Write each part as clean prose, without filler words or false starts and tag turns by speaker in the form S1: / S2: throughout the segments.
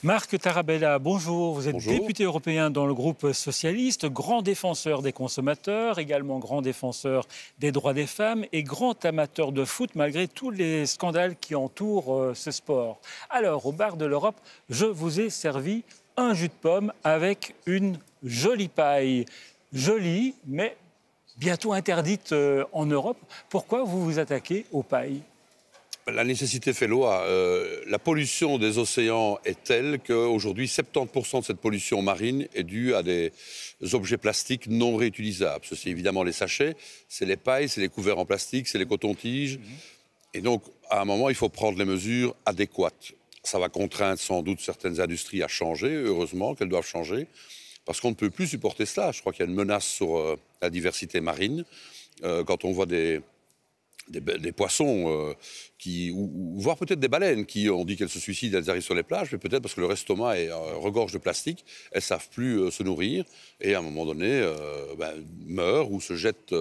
S1: Marc Tarabella, bonjour. Vous êtes
S2: Bonjour.
S1: député européen dans le groupe socialiste, grand défenseur des consommateurs, également grand défenseur des droits des femmes et grand amateur de foot malgré tous les scandales qui entourent ce sport. Alors, au bar de l'Europe, je vous ai servi un jus de pomme avec une jolie paille. Jolie, mais bientôt interdite en Europe. Pourquoi vous vous attaquez aux pailles ?
S2: La nécessité fait loi. La pollution des océans est telle qu'aujourd'hui, 70% de cette pollution marine est due à des objets plastiques non réutilisables. C'est évidemment les sachets, c'est les pailles, c'est les couverts en plastique, c'est les cotons-tiges. Et donc, à un moment, il faut prendre les mesures adéquates. Ça va contraindre sans doute certaines industries à changer, heureusement qu'elles doivent changer, parce qu'on ne peut plus supporter cela. Je crois qu'il y a une menace sur la diversité marine. Quand on voit des poissons, voire peut-être des baleines qui ont dit qu'elles se suicident, elles arrivent sur les plages, mais peut-être parce que leur estomac regorge de plastique, elles ne savent plus se nourrir et à un moment donné meurent ou se jettent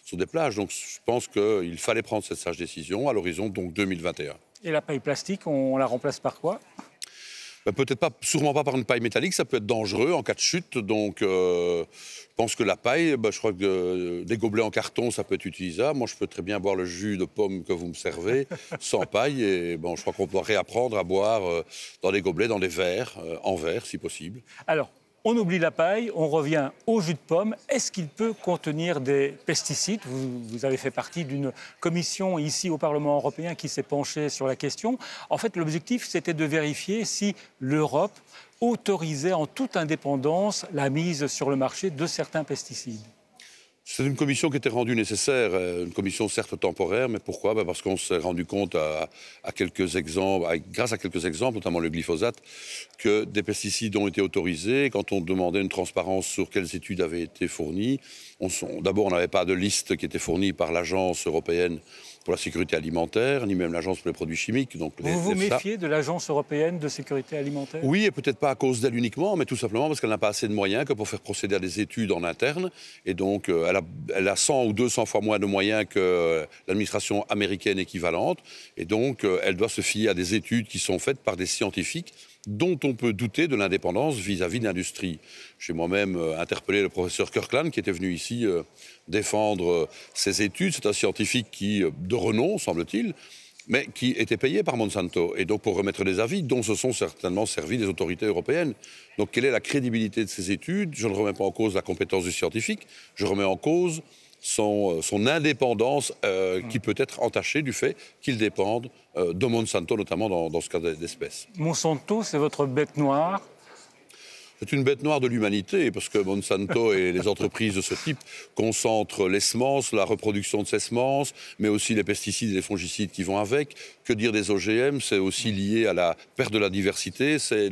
S2: sur des plages. Donc je pense qu'il fallait prendre cette sage décision à l'horizon donc 2021.
S1: Et la paille plastique, on la remplace par quoi ?
S2: Peut-être pas, sûrement pas par une paille métallique, ça peut être dangereux en cas de chute. Donc, je pense que la paille, je crois que des gobelets en carton, ça peut être utilisable. Moi, je peux très bien boire le jus de pomme que vous me servez sans paille. Et je crois qu'on doit réapprendre à boire dans des gobelets, dans des verres, en verre, si possible.
S1: Alors, on oublie la paille, on revient au jus de pomme. Est-ce qu'il peut contenir des pesticides ? Vous avez fait partie d'une commission ici au Parlement européen qui s'est penchée sur la question. En fait, l'objectif, c'était de vérifier si l'Europe autorisait en toute indépendance la mise sur le marché de certains pesticides.
S2: C'est une commission qui était rendue nécessaire, une commission certes temporaire, mais pourquoi ? Parce qu'on s'est rendu compte à quelques exemples, grâce à quelques exemples, notamment le glyphosate, que des pesticides ont été autorisés. Quand on demandait une transparence sur quelles études avaient été fournies, d'abord on n'avait pas de liste qui était fournie par l'Agence européenne pour la sécurité alimentaire, ni même l'Agence pour les produits chimiques. Donc
S1: vous vous méfiez de l'Agence européenne de sécurité alimentaire ?
S2: Oui, et peut-être pas à cause d'elle uniquement, mais tout simplement parce qu'elle n'a pas assez de moyens que pour faire procéder à des études en interne. Et donc, elle a 100 ou 200 fois moins de moyens que l'administration américaine équivalente. Et donc, elle doit se fier à des études qui sont faites par des scientifiques dont on peut douter de l'indépendance vis-à-vis de l'industrie. J'ai moi-même interpellé le professeur Kirkland qui était venu ici défendre ses études. C'est un scientifique de renom, semble-t-il, mais qui était payé par Monsanto. Et donc pour remettre des avis dont se sont certainement servis des autorités européennes. Donc quelle est la crédibilité de ces études ? Je ne remets pas en cause la compétence du scientifique, je remets en cause son indépendance qui peut être entachée du fait qu'il dépende de Monsanto, notamment dans ce cas d'espèce.
S1: Monsanto, c'est votre bête noire ?
S2: C'est une bête noire de l'humanité, parce que Monsanto et les entreprises de ce type concentrent les semences, la reproduction de ces semences, mais aussi les pesticides et les fongicides qui vont avec. Que dire des OGM ? C'est aussi lié à la perte de la diversité. C'est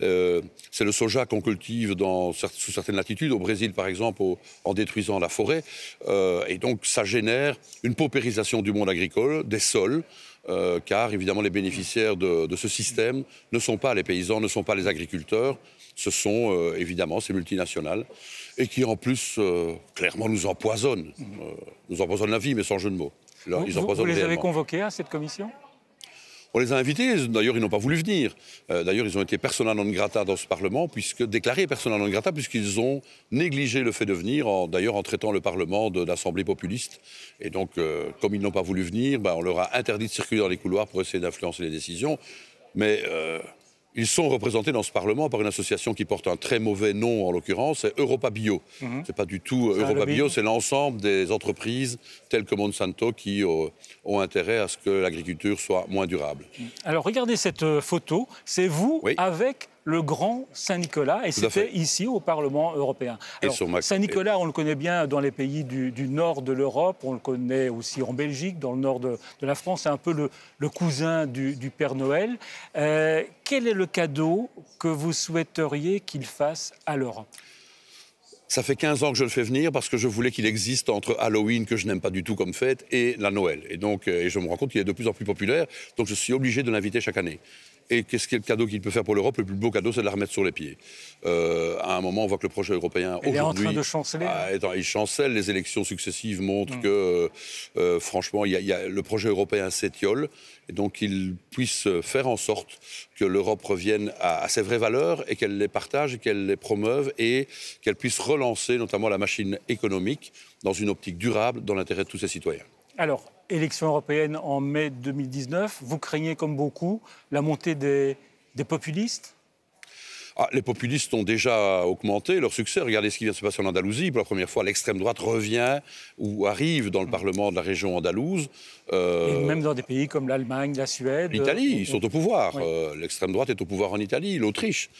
S2: le soja qu'on cultive sous certaines latitudes, au Brésil par exemple, en détruisant la forêt. Et donc ça génère une paupérisation du monde agricole, des sols. Car évidemment les bénéficiaires de ce système ne sont pas les paysans, ne sont pas les agriculteurs, ce sont évidemment ces multinationales et qui en plus clairement nous empoisonnent la vie, mais sans jeu de mots.
S1: Vous les avez convoqués à cette commission ?
S2: On les a invités, d'ailleurs ils n'ont pas voulu venir. D'ailleurs ils ont été persona non grata dans ce Parlement, déclarés persona non grata, puisqu'ils ont négligé le fait de venir, d'ailleurs en traitant le Parlement d'assemblée populiste. Et donc comme ils n'ont pas voulu venir, on leur a interdit de circuler dans les couloirs pour essayer d'influencer les décisions. Mais ils sont représentés dans ce Parlement par une association qui porte un très mauvais nom, en l'occurrence, c'est Europa Bio. C'est pas du tout Europa Bio, c'est l'ensemble des entreprises telles que Monsanto qui ont intérêt à ce que l'agriculture soit moins durable.
S1: Alors regardez cette photo, c'est vous avec le Grand Saint-Nicolas, et c'était ici au Parlement européen. Alors, Saint-Nicolas, on le connaît bien dans les pays du nord de l'Europe, on le connaît aussi en Belgique, dans le nord de la France, c'est un peu le cousin du Père Noël. Quel est le cadeau que vous souhaiteriez qu'il fasse à l'Europe ?
S2: Ça fait 15 ans que je le fais venir parce que je voulais qu'il existe entre Halloween, que je n'aime pas du tout comme fête, et la Noël. Et donc, je me rends compte qu'il est de plus en plus populaire, donc je suis obligé de l'inviter chaque année. Et qu'est-ce qui est le cadeau qu'il peut faire pour l'Europe? Le plus beau cadeau, c'est de la remettre sur les pieds. À un moment, on voit que le projet européen,
S1: aujourd'hui... Il est en train de chanceler.
S2: Il chancelle, les élections successives montrent que, franchement, le projet européen s'étiole. Et donc qu'il puisse faire en sorte que l'Europe revienne à ses vraies valeurs et qu'elle les partage, et qu'elle les promeuve et qu'elle puisse relancer notamment la machine économique dans une optique durable, dans l'intérêt de tous ses citoyens.
S1: Alors, élection européenne en mai 2019, vous craignez comme beaucoup la montée des populistes ?
S2: Les populistes ont déjà augmenté leur succès. Regardez ce qui vient de se passer en Andalousie. Pour la première fois, l'extrême droite revient ou arrive dans le Parlement de la région andalouse.
S1: Et même dans des pays comme l'Allemagne, la Suède.
S2: L'Italie, ils sont au pouvoir.
S1: Oui.
S2: L'extrême droite est au pouvoir en Italie, l'Autriche.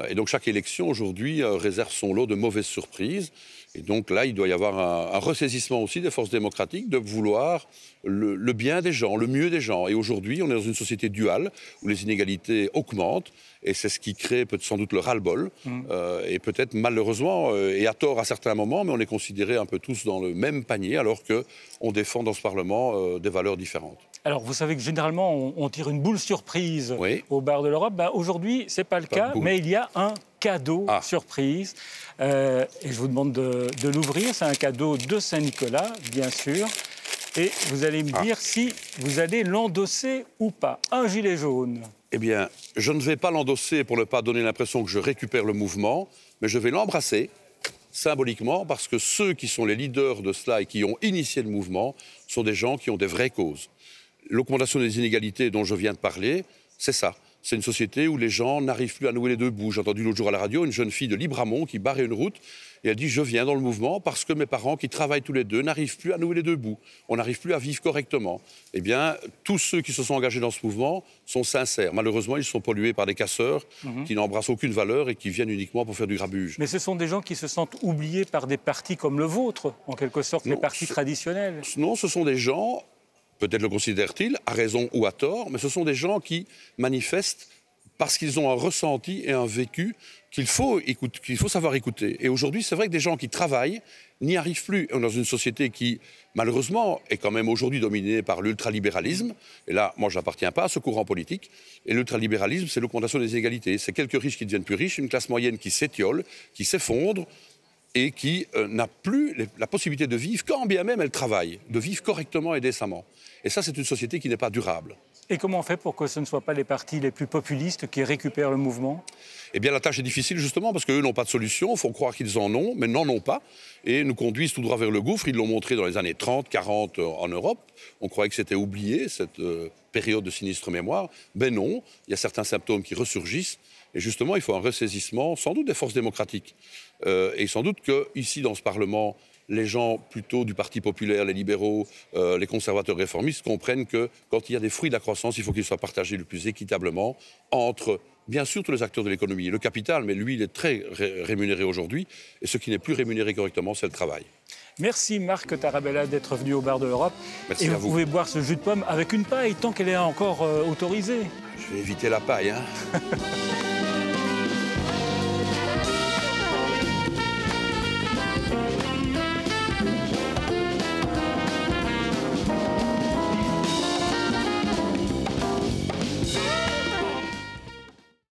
S2: Et donc chaque élection aujourd'hui réserve son lot de mauvaises surprises. Et donc là, il doit y avoir un ressaisissement aussi des forces démocratiques de vouloir le bien des gens, le mieux des gens. Et aujourd'hui, on est dans une société duale où les inégalités augmentent. Et c'est ce qui crée sans doute le ras-le-bol. Et peut-être malheureusement, et à tort à certains moments, mais on est considérés un peu tous dans le même panier, alors qu'on défend dans ce Parlement des valeurs différentes. Alors,
S1: vous savez que généralement, on tire une boule surprise au bar de l'Europe. Aujourd'hui, ce n'est pas le cas, mais il y a un cadeau surprise. Et je vous demande de l'ouvrir. C'est un cadeau de Saint-Nicolas, bien sûr. Et vous allez me dire si vous allez l'endosser ou pas. Un gilet jaune.
S2: Eh bien, je ne vais pas l'endosser pour ne pas donner l'impression que je récupère le mouvement, mais je vais l'embrasser symboliquement parce que ceux qui sont les leaders de cela et qui ont initié le mouvement sont des gens qui ont des vraies causes. L'augmentation des inégalités dont je viens de parler, c'est ça. C'est une société où les gens n'arrivent plus à nouer les deux bouts. J'ai entendu l'autre jour à la radio une jeune fille de Libramont qui barrait une route et elle dit « Je viens dans le mouvement parce que mes parents qui travaillent tous les deux n'arrivent plus à nouer les deux bouts. On n'arrive plus à vivre correctement. » Eh bien, tous ceux qui se sont engagés dans ce mouvement sont sincères. Malheureusement, ils sont pollués par des casseurs qui n'embrassent aucune valeur et qui viennent uniquement pour faire du grabuge.
S1: Mais ce sont des gens qui se sentent oubliés par des partis comme le vôtre, en quelque sorte, les partis traditionnels.
S2: Non, ce sont des gens... Peut-être le considèrent-ils, à raison ou à tort, mais ce sont des gens qui manifestent parce qu'ils ont un ressenti et un vécu qu'il faut savoir écouter. Et aujourd'hui, c'est vrai que des gens qui travaillent n'y arrivent plus. On est dans une société qui, malheureusement, est quand même aujourd'hui dominée par l'ultralibéralisme. Et là, moi, je n'appartiens pas à ce courant politique. Et l'ultralibéralisme, c'est l'augmentation des inégalités. C'est quelques riches qui deviennent plus riches, une classe moyenne qui s'étiole, qui s'effondre, et qui n'a plus la possibilité de vivre, quand bien même elle travaille, de vivre correctement et décemment. Et ça, c'est une société qui n'est pas durable.
S1: Et comment on fait pour que ce ne soient pas les partis les plus populistes qui récupèrent le mouvement?
S2: Eh bien, la tâche est difficile, justement, parce qu'eux n'ont pas de solution. Il faut croire qu'ils en ont, mais n'en ont pas. Et nous conduisent tout droit vers le gouffre. Ils l'ont montré dans les années 30, 40 en Europe. On croyait que c'était oublié, cette période de sinistre mémoire. Ben non, il y a certains symptômes qui ressurgissent. Et justement, il faut un ressaisissement, sans doute des forces démocratiques. Et sans doute qu'ici, dans ce Parlement, les gens plutôt du Parti populaire, les libéraux, les conservateurs réformistes comprennent que quand il y a des fruits de la croissance, il faut qu'ils soient partagés le plus équitablement entre, bien sûr, tous les acteurs de l'économie. Le capital, mais lui, il est très rémunéré aujourd'hui. Et ce qui n'est plus rémunéré correctement, c'est le travail.
S1: Merci Marc Tarabella d'être venu au bar de l'Europe.
S2: Merci
S1: et
S2: à
S1: vous pouvez boire ce jus de pomme avec une paille tant qu'elle est encore autorisée.
S2: Je vais éviter la paille, hein.